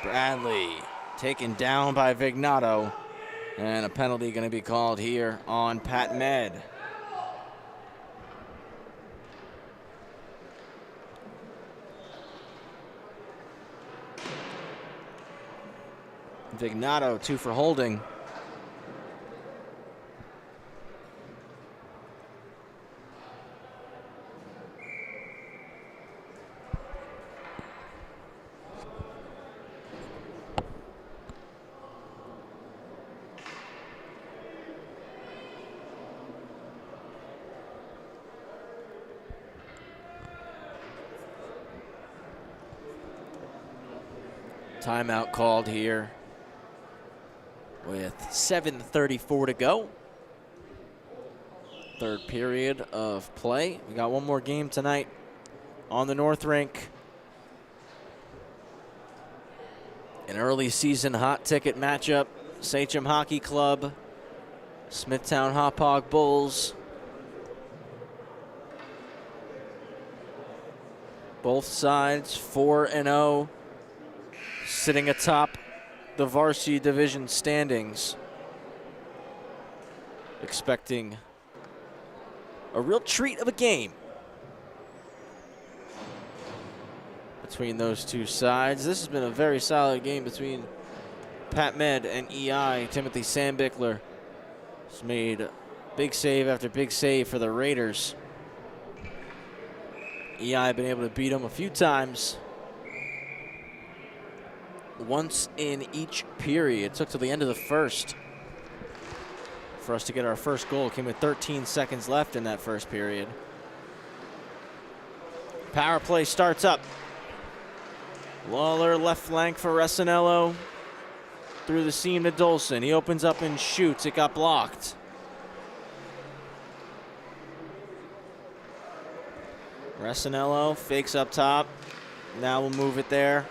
Bradley taken down by Vignato, and a penalty going to be called here on Pat Med. Vignato 2 for holding. Timeout called here with 7:34 to go. Third period of play. We got one more game tonight on the North Rink. An early season hot ticket matchup Sachem Hockey Club, Smithtown Hauppauge Bulls. Both sides 4-0, sitting atop the varsity division standings. Expecting a real treat of a game between those two sides. This has been a very solid game between Pat Med and EI. Timothy Sandbickler has made big save after big save for the Raiders. EI been able to beat them a few times. Once in each period. Took till the end of the first for us to get our first goal. Came with 13 seconds left in that first period. Power play starts up. Lawler left flank for Resinello. Through the seam to Dolson. He opens up and shoots. It got blocked. Resinello fakes up top. Now we'll move it there.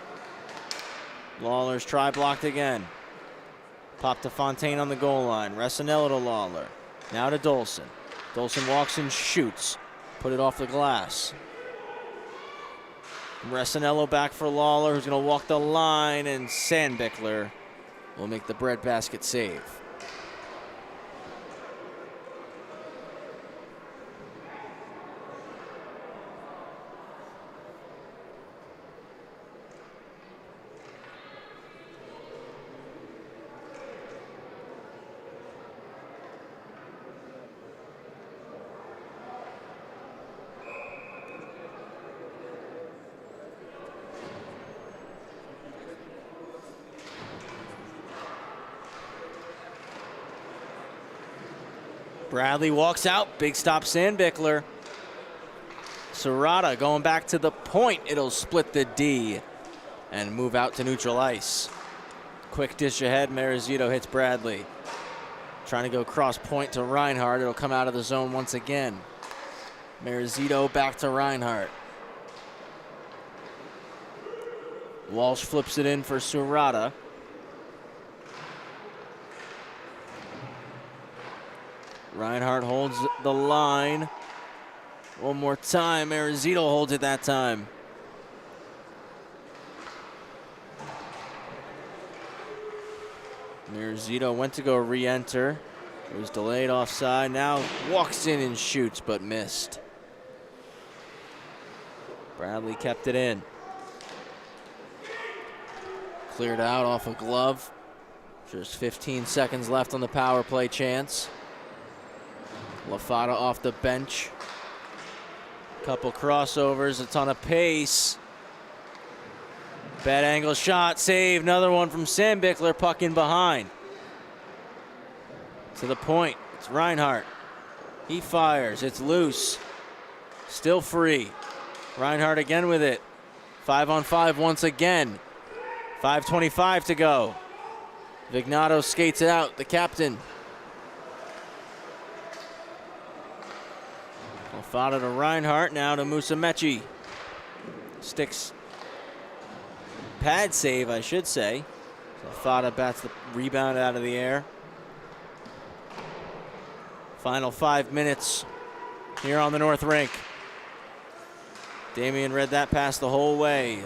Lawler's try blocked again. Pop to Fontaine on the goal line. Resinello to Lawler. Now to Dolson. Dolson walks and shoots. Put it off the glass. Resinello back for Lawler, who's going to walk the line, and Sandbickler will make the breadbasket save. Bradley walks out. Big stop, Sandbickler. Serrata going back to the point. It'll split the D and move out to neutral ice. Quick dish ahead. Marizito hits Bradley. Trying to go cross point to Reinhardt. It'll come out of the zone once again. Marizito back to Reinhardt. Walsh flips it in for Serrata. Reinhardt holds the line. One more time. Marizito holds it that time. Marizito went to go re-enter. It was delayed offside. Now walks in and shoots, but missed. Bradley kept it in. Cleared out off a glove. Just 15 seconds left on the power play chance. LaFata off the bench. Couple crossovers, a ton of pace. Bad angle shot, save. Another one from Sandbickler, puck in behind. To the point, it's Reinhardt. He fires, it's loose. Still free. Reinhardt again with it. 5-on-5 once again. 5:25 to go. Vignato skates it out, the captain. Fought to Reinhardt, now to Musumeci. Sticks. Pad save, I should say. Fada bats the rebound out of the air. Final 5 minutes here on the North Rink. Damian read that pass the whole way.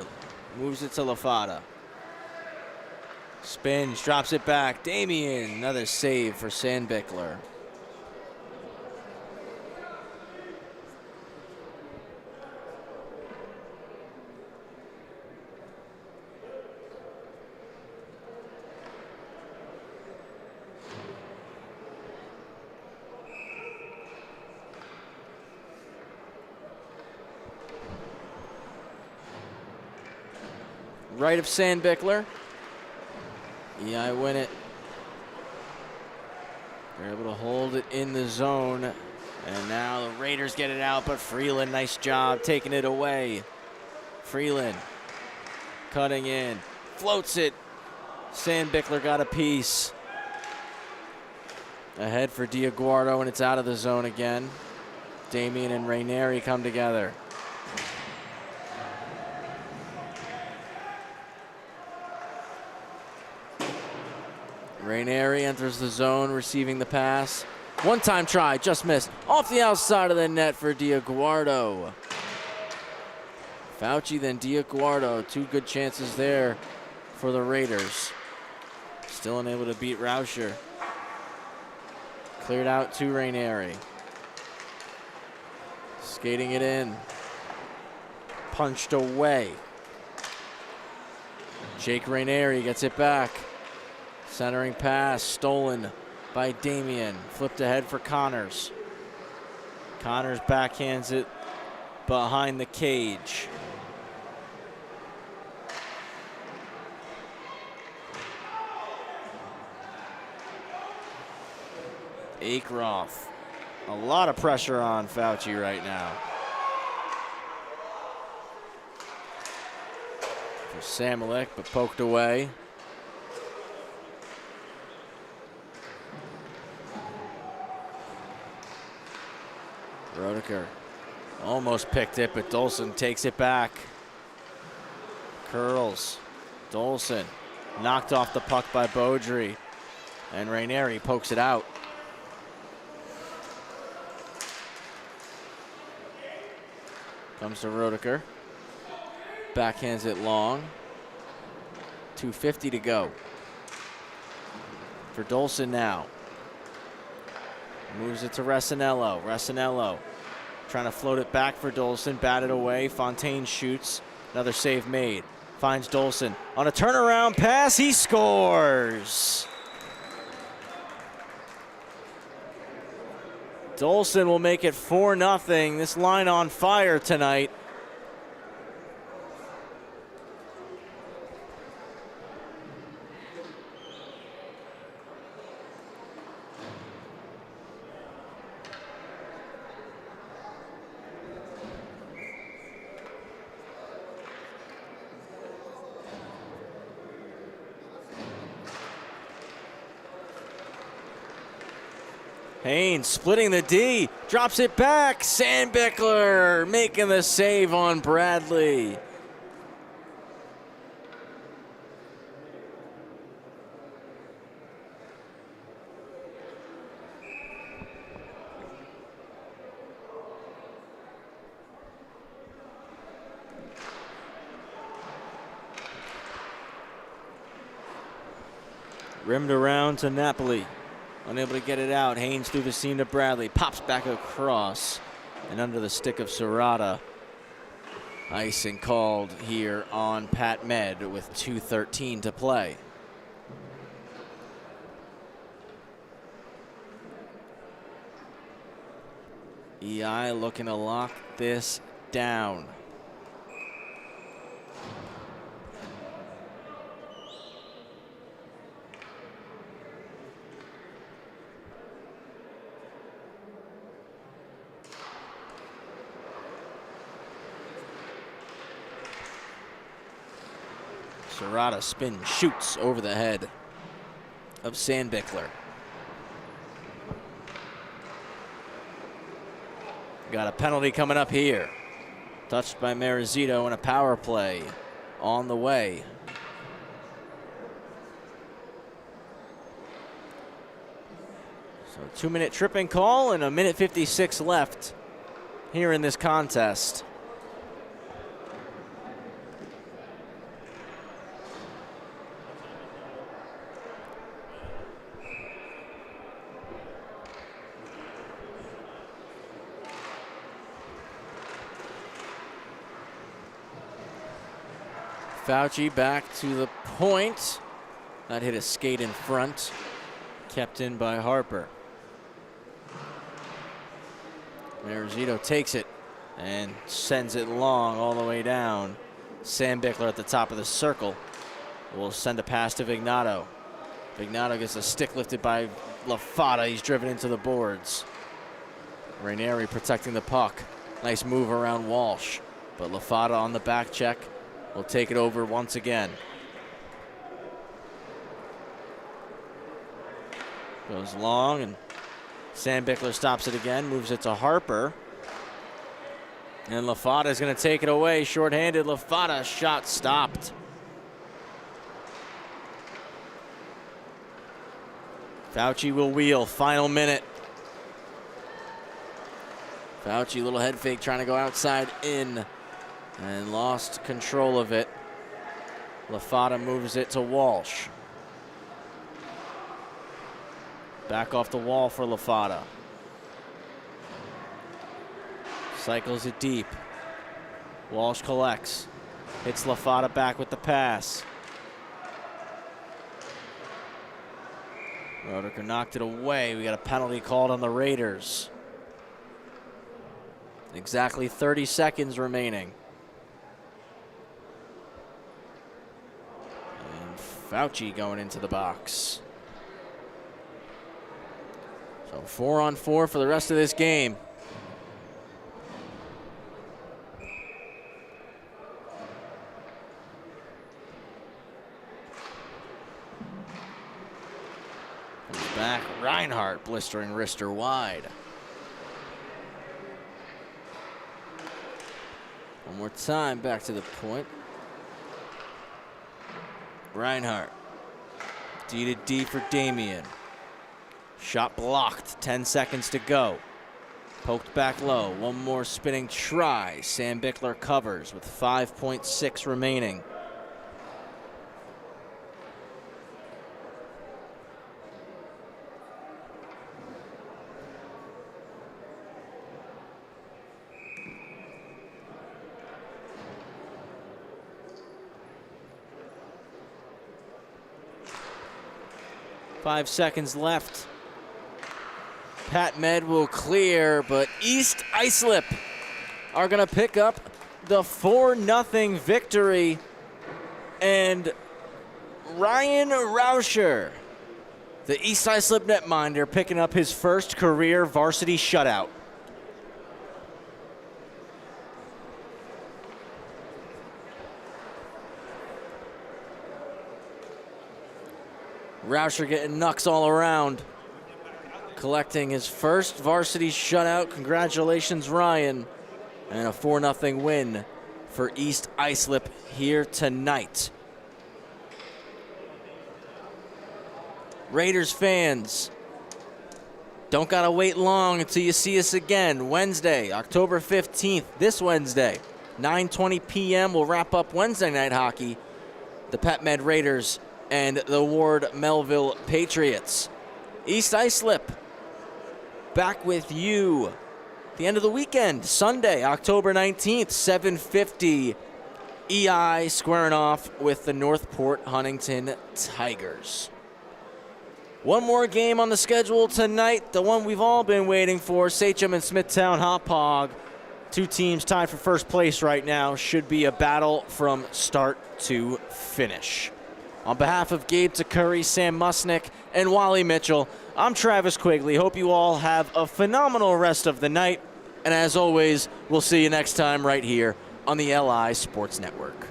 Moves it to LaFata. Spins, drops it back. Damian, another save for Sandbickler. Right of Sandbickler. EI win it. They're able to hold it in the zone. And now the Raiders get it out, but Freeland, nice job taking it away. Freeland cutting in, floats it. Sandbickler got a piece. Ahead for Diaguardo, and it's out of the zone again. Damian and Rainieri come together. Rainieri enters the zone, receiving the pass. One-time try, just missed. Off the outside of the net for Diaguardo. Fauci, then Diaguardo. Two good chances there for the Raiders. Still unable to beat Rauscher. Cleared out to Rainieri. Skating it in. Punched away. Jake Rainieri gets it back. Centering pass stolen by Damien. Flipped ahead for Connors. Connors backhands it behind the cage. Akeroth. A lot of pressure on Fauci right now. For Samolik, but poked away. Roediger almost picked it, but Dolson takes it back. Curls. Dolson knocked off the puck by Beaudry. And Rainieri pokes it out. Comes to Roediger. Backhands it long. 2:50 to go. For Dolson now. Moves it to Resinello. Resinello trying to float it back for Dolson. Batted away. Fontaine shoots. Another save made. Finds Dolson. On a turnaround pass, he scores. Dolson will make it 4-0. This line on fire tonight. Haynes splitting the D, drops it back. Sandbickler making the save on Bradley. Rimmed around to Napoli. Unable to get it out. Haynes through the seam to Bradley. Pops back across and under the stick of Serrata. Icing called here on Pat Med with 2:13 to play. EI looking to lock this down. Serrata spin shoots over the head of Sandbickler. Got a penalty coming up here. Touched by Marizito and a power play on the way. So 2-minute tripping call and 1:56 left here in this contest. Fauci back to the point. That hit a skate in front. Kept in by Harper. Marizito takes it and sends it long all the way down. Sandbickler at the top of the circle will send a pass to Vignato. Vignato gets a stick lifted by LaFata. He's driven into the boards. Rainieri protecting the puck. Nice move around Walsh. But LaFata on the back check. Will take it over once again. Goes long and Sandbickler stops it again, moves it to Harper. And LaFata is going to take it away, shorthanded. LaFata shot stopped. Fauci will wheel, final minute. Fauci, little head fake, trying to go outside in, and lost control of it. LaFada moves it to Walsh. Back off the wall for LaFada. Cycles it deep. Walsh collects. Hits LaFada back with the pass. Roediger knocked it away. We got a penalty called on the Raiders. Exactly 30 seconds remaining. And Fauci going into the box. So 4-on-4 for the rest of this game. Comes back, Reinhardt, blistering wrister wide. One more time, back to the point. Reinhardt, D to D for Damian. Shot blocked, 10 seconds to go. Poked back low, one more spinning try. Sam Bickler covers with 5.6 remaining. Five seconds left. Pat Med will clear, but East Islip are going to pick up the 4-0 victory. And Ryan Rauscher, the East Islip netminder, picking up his first career varsity shutout. Rauscher getting knucks all around. Collecting his first varsity shutout. Congratulations, Ryan. And a 4-0 win for East Islip here tonight. Raiders fans, don't gotta wait long until you see us again. Wednesday, October 15th, this Wednesday, 9:20 p.m. We'll wrap up Wednesday night hockey. The Pat Med Raiders and the Ward Melville Patriots. East Islip back with you at the end of the weekend, Sunday, October 19th, 7:50. EI squaring off with the Northport Huntington Tigers. One more game on the schedule tonight, the one we've all been waiting for, Sachem and Smithtown Hauppauge. Two teams tied for first place right now. Should be a battle from start to finish. On behalf of Gabe Takuri, Sam Musnick, and Wally Mitchell, I'm Travis Quigley. Hope you all have a phenomenal rest of the night. And as always, we'll see you next time right here on the LI Sports Network.